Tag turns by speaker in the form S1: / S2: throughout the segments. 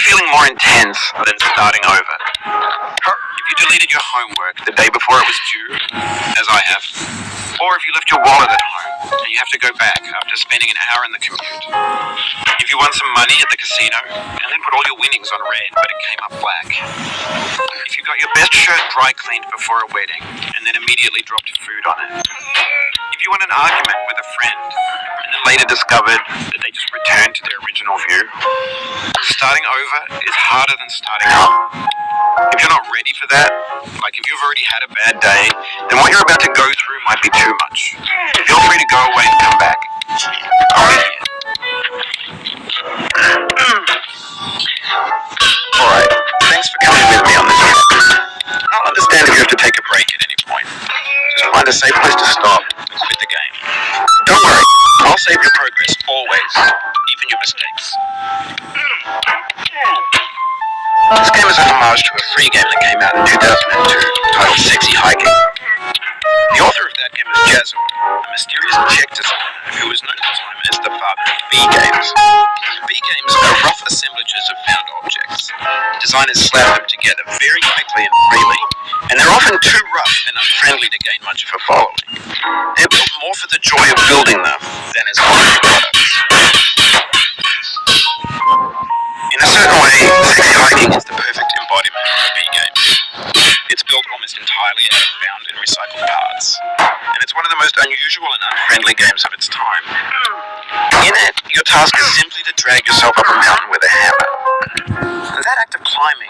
S1: feeling more intense than starting over? If you deleted your homework the day before it was due, as I have, or if you left your wallet at home and you have to go back after spending an hour in the commute. If you won some money at the casino and then put all your winnings on red but it came up black. If you got your best shirt dry cleaned before a wedding and then immediately dropped food on it. If you won an argument with a friend and then later discovered that they just returned to their original view. Starting over is harder than starting up. If you're not ready for that, like if you've already had a bad day, then what you're about to go through might be too much. Feel free to go away and come back. I'll be here. Alright, thanks for coming with me on this trip. I'll understand if you have to take a break at any point. Just find a safe place to stop and quit the game. Don't worry, I'll save your progress, always, even your mistakes. This game is a homage to a free game that came out in 2002 titled Sexy Hiking. The author of that game was Jazzo, a mysterious Czech designer who was known at the time as the father of B games. B games are rough assemblages of found objects. Designers slap them together very quickly and freely, and they're often too rough and unfriendly to gain much of a following. They're built more for the joy of building them than as quality products. In a certain way, Sexy Hiking is the perfect embodiment of a B game. It's built almost entirely out of found and recycled parts, and it's one of the most unusual and unfriendly games of its time. In it, your task is simply to drag yourself up a mountain with a hammer. And that act of climbing,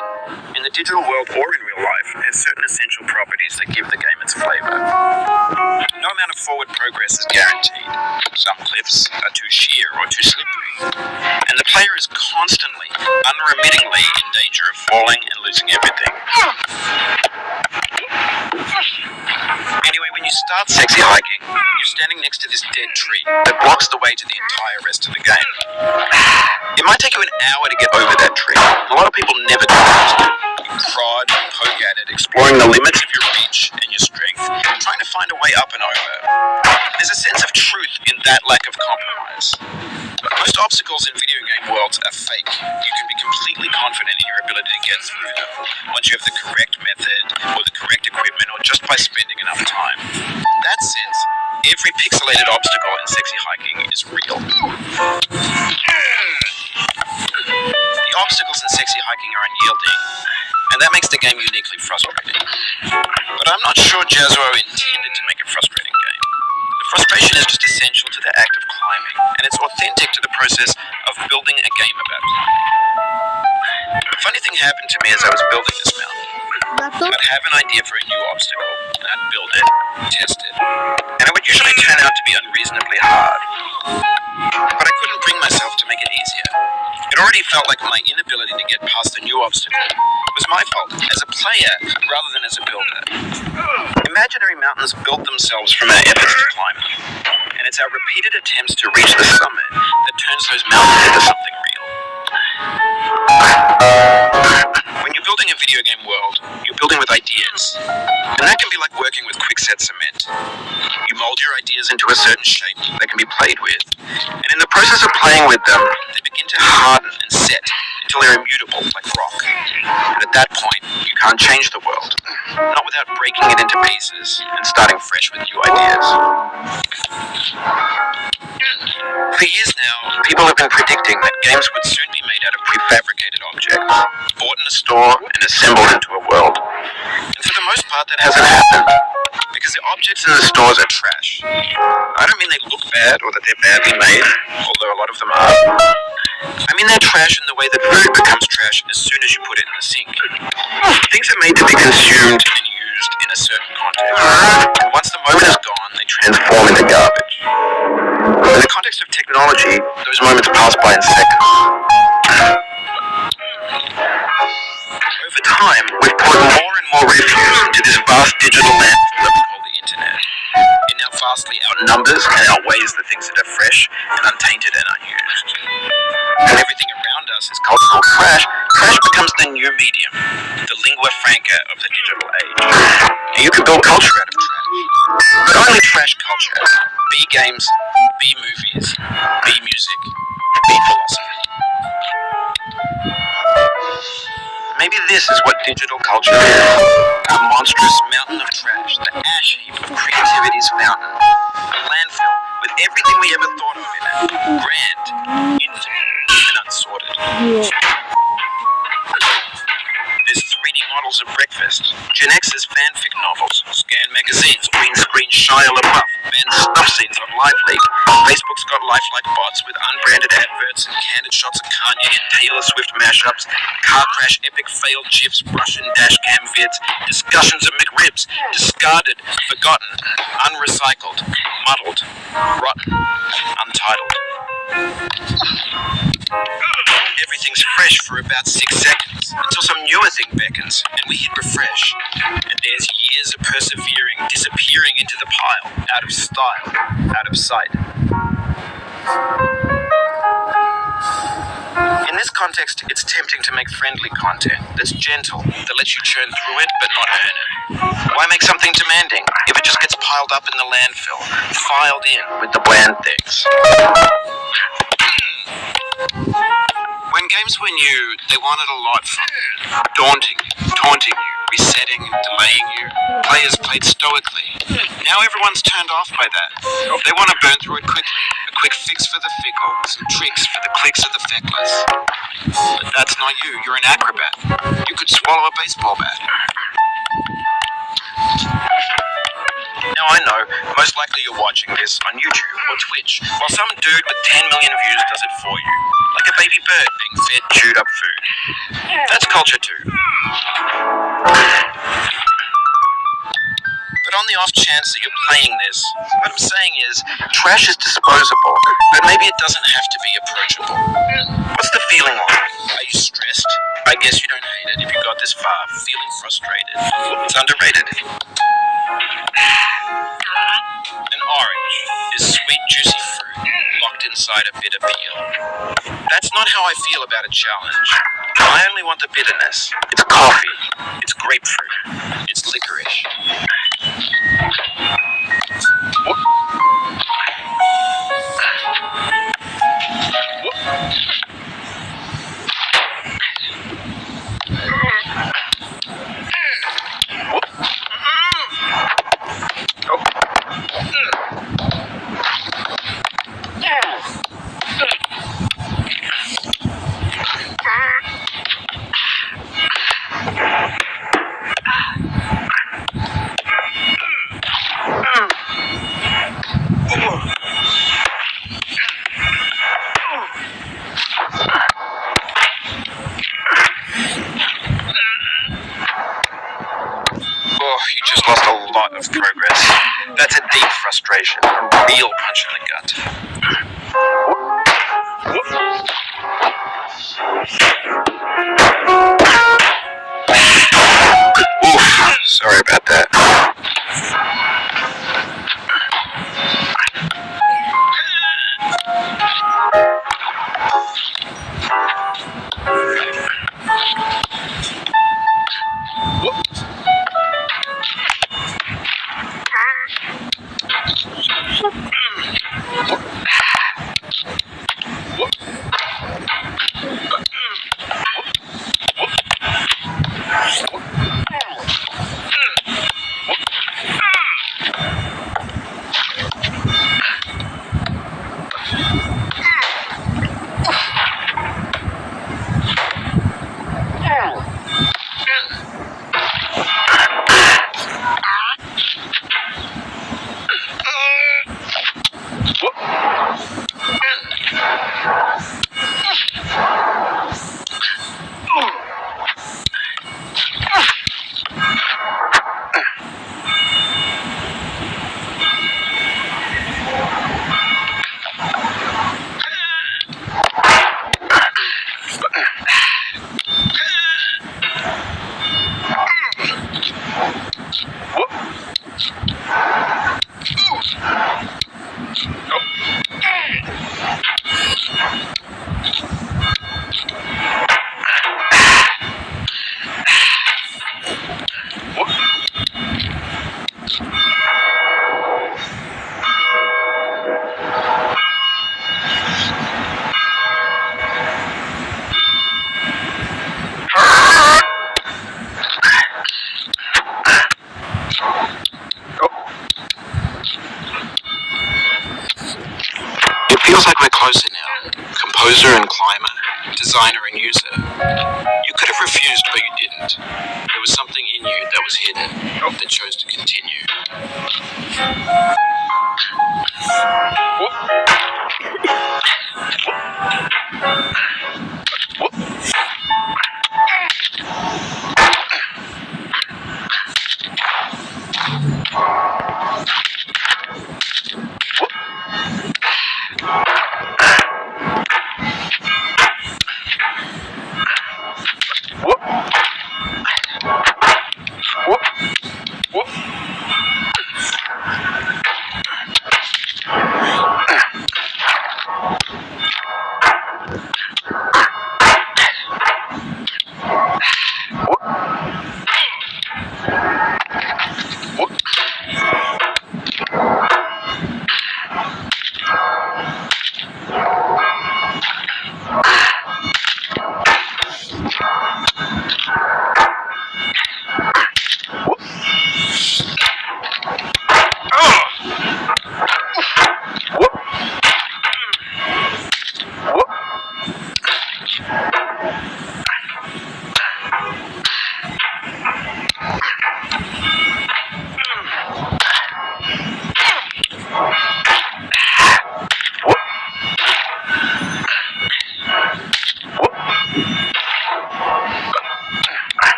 S1: in the digital world or in real life, has certain essential properties that give the game its flavor. No amount of forward progress is guaranteed. Some cliffs are too sheer or too slippery, and the player is constantly, unremittingly in danger of falling and losing everything. Anyway, when you start Sexy Hiking, you're standing next to this dead tree that blocks the way to the entire rest of the game. It might take you an hour to get over that tree. A lot of people never do that. You prod, poke at it, exploring the limits of your reach and your strength, trying to find a way up and over. There's a sense of truth in that lack of compromise. Most obstacles in video game worlds are fake. You can be completely confident in your ability to get through them once you have the correct method or the correct equipment or just by spending enough time. In that sense, every pixelated obstacle in Sexy Hiking is real. The obstacles in Sexy Hiking are unyielding, and that makes the game uniquely frustrating. But I'm not sure Jazzo intended to make a frustrating game. The frustration is just essential to the act of climbing, and it's authentic to the process of building a game about climbing. A funny thing happened to me as I was building this mountain. I'd have an idea for a new obstacle, and I'd build it, test it, and it would usually turn out to be unreasonably hard. But I couldn't bring myself to make it easier. It already felt like my inability to get past a new obstacle was my fault as a player rather than as a builder. Imaginary mountains built themselves from our efforts to climb them, and it's our repeated attempts to reach the summit that turns those mountains into something real. When you're building a video game world, you're building with ideas, and that can be like working with quickset cement. You mold your ideas into a certain shape that can be played with, and in the process of playing with them, they begin to harden and set until they're immutable like rock. And at that point, you can't change the world, not without breaking it into pieces and starting fresh with new ideas. For years now, people have been predicting that games would soon be made out of prefabricated objects, bought in a store and assembled into a world. And for the most part, that hasn't happened, because the objects in the stores are trash. I don't mean they look bad or that they're badly made, although a lot of them are. I mean they're trash in the way that food becomes trash as soon as you put it in the sink. Things are made to be consumed and used in a certain context, and once the moment is gone, they transform into garbage. In the context of technology, those moments pass by in seconds. Over time, we've poured more and more refuse into this vast digital landfill that we call the internet. It now vastly outnumbers and outweighs the things that are fresh and untainted and unused. When everything around us is cultural trash, trash becomes the new medium, the lingua franca of the digital age. And you can build culture out of trash, but only trash culture. B games, B movies, B music, B philosophy. culture. A monstrous mountain of trash, the ash heap of creativity's fountain. A landfill with everything we ever thought of in it. Grand, infinite, and unsorted. There's 3D models of breakfast, Gen X's fanfic novels, Scan magazines, green screen Shia LaBeouf, banned stuff scenes on Live League. Facebook's got lifelike bots with unbranded adverts and candid shots of Kanye and Taylor Swift mashups, car crash epic failed gifs, Russian dashcam vids, discussions of McRibs, discarded, forgotten, unrecycled, muddled, rotten, untitled. Everything's fresh for about 6 seconds, until some newer thing beckons, and we hit refresh. And there's years of persevering, disappearing into the pile, out of style, out of sight. In this context, it's tempting to make friendly content that's gentle, that lets you churn through it but not earn it. Why make something demanding if it just gets piled up in the landfill, filed in with the bland things? When games were new, they wanted a lot from you. Daunting you, taunting you, resetting and delaying you. Players played stoically. Now everyone's turned off by that. They want to burn through it quickly. A quick fix for the fickle, some tricks for the clicks of the feckless. But that's not you. You're an acrobat. You could swallow a baseball bat. Now I know, most likely you're watching this on YouTube or Twitch, while some dude with 10 million views does it for you. Like a baby bird being fed chewed up food. That's culture too. But on the off chance that you're playing this, what I'm saying is, trash is disposable, but maybe it doesn't have to be approachable. What's the feeling like? Are you stressed? I guess you don't hate it if you got this far, feeling frustrated. It's underrated. An orange is sweet, juicy fruit locked inside a bitter peel. That's not how I feel about a challenge. I only want the bitterness. It's coffee. It's grapefruit. It's licorice. You just lost a lot of progress. That's a deep frustration, a real punch in the gut. Oof, sorry about that. Feels like we're closer now. Composer and climber, designer and user. You could have refused, but you didn't. There was something in you that was hidden, that chose to continue.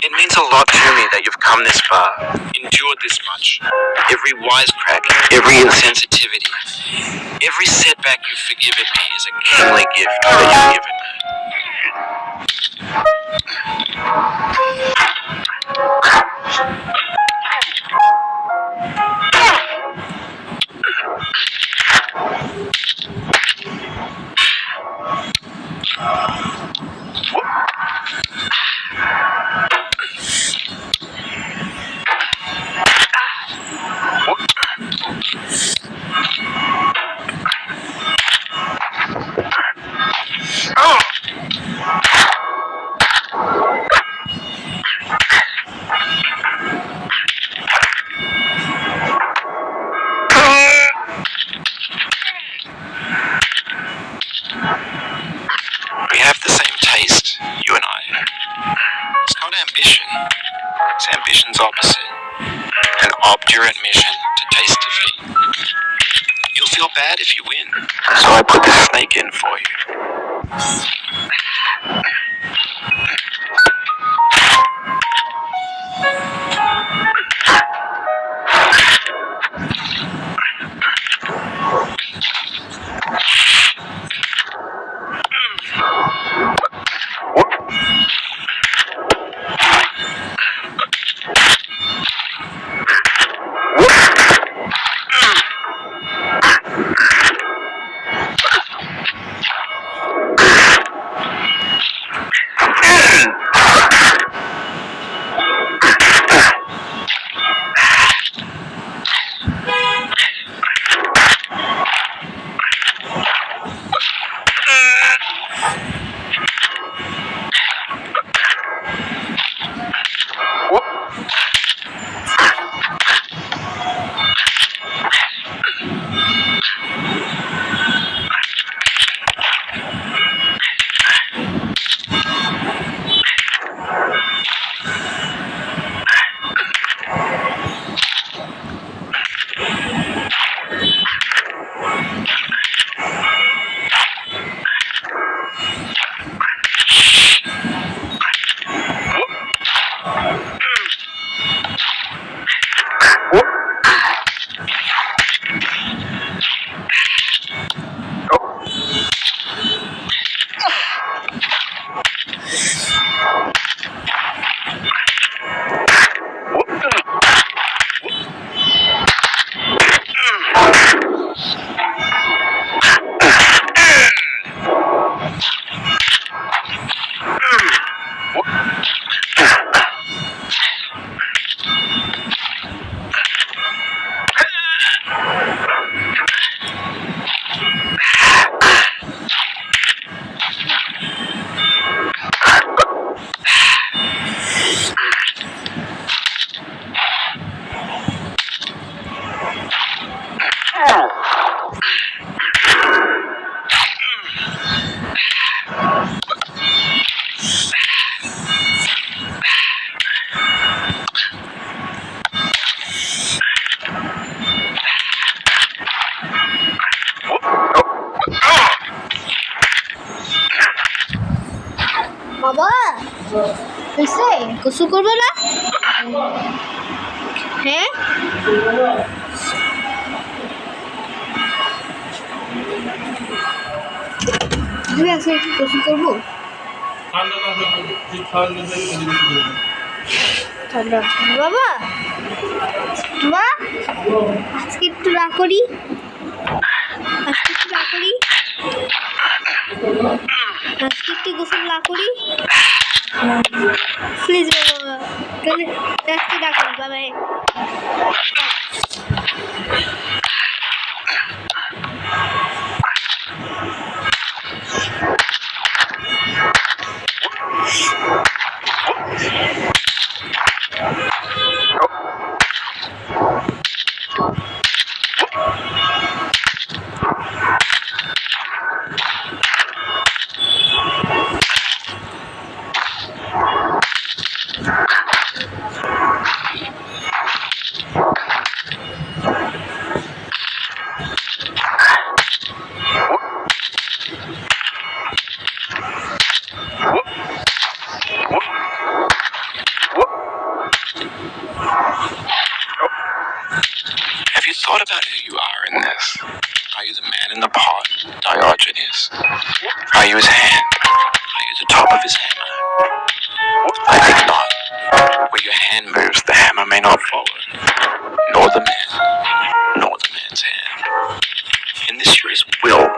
S1: It means a lot to me that you've come this far, endured this much. Every wisecrack, every insensitivity, every setback you've forgiven me is a kingly gift that you've given me. We have the same taste, you and I. It's not ambition. It's ambition's opposite. An obdurate mission to taste defeat. You'll feel bad if you win, so I put this snake in for you.
S2: হয়েছে গোসল করবো না? হ্যাঁ তুমি আজকে গোসল করবো? ঠান্ডা বাবা মা আজকে একটু না করি আজকে একটু গোসল না করি প্লিজ বাবা তাহলে আজকে না করি বাবা
S1: Have you thought about who you are in this? Are you the man in the pot, Diogenes? Are you his hand? Are you the top of his hammer? I think not. Where your hand moves, the hammer may not follow. Nor the man, nor the man's hand. In this you're his will,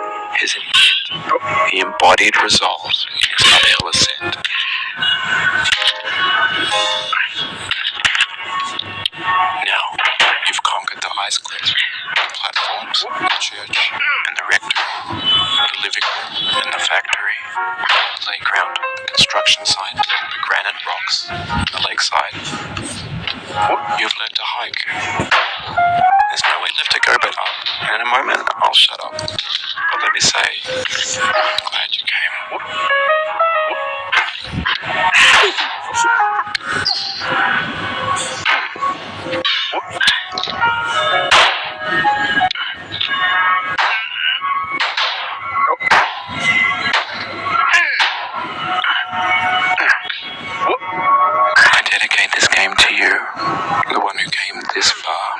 S1: his intent, the embodied resolve in his uphill ascent. Now, you've conquered the ice cliffs, the platforms, the church, and the rectory, the living room, and the factory, the playground, the construction site, the granite rocks, the lakeside. You've learned to hike. There's nowhere left to go but up, and in a moment I'll shut up. But let me say, I'm glad you came. I dedicate this game to you, the one who came this far.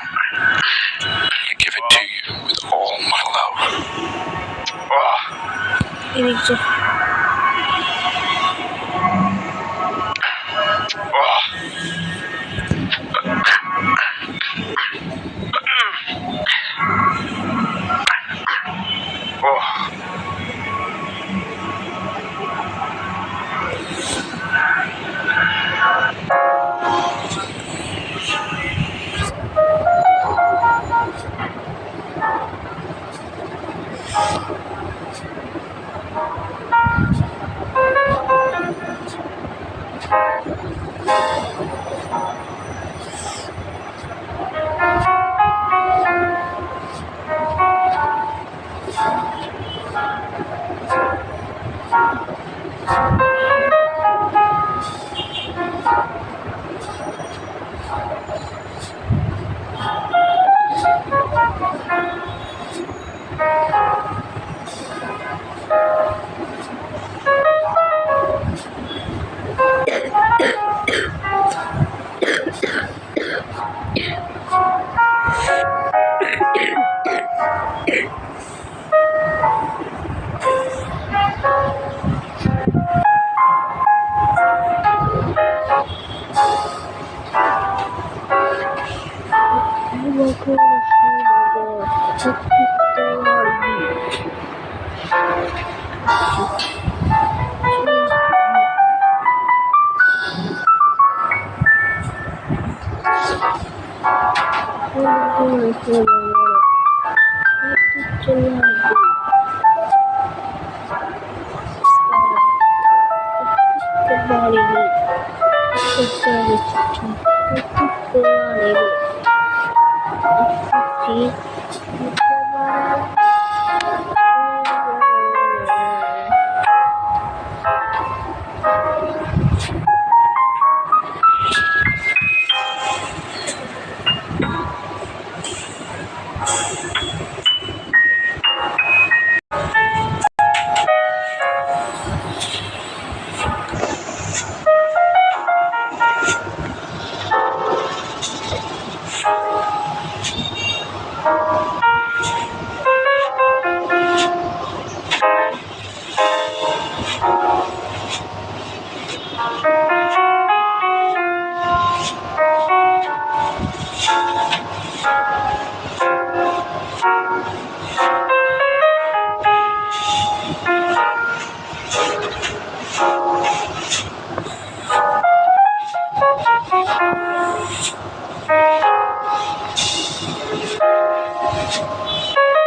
S1: I give it to you with all my love.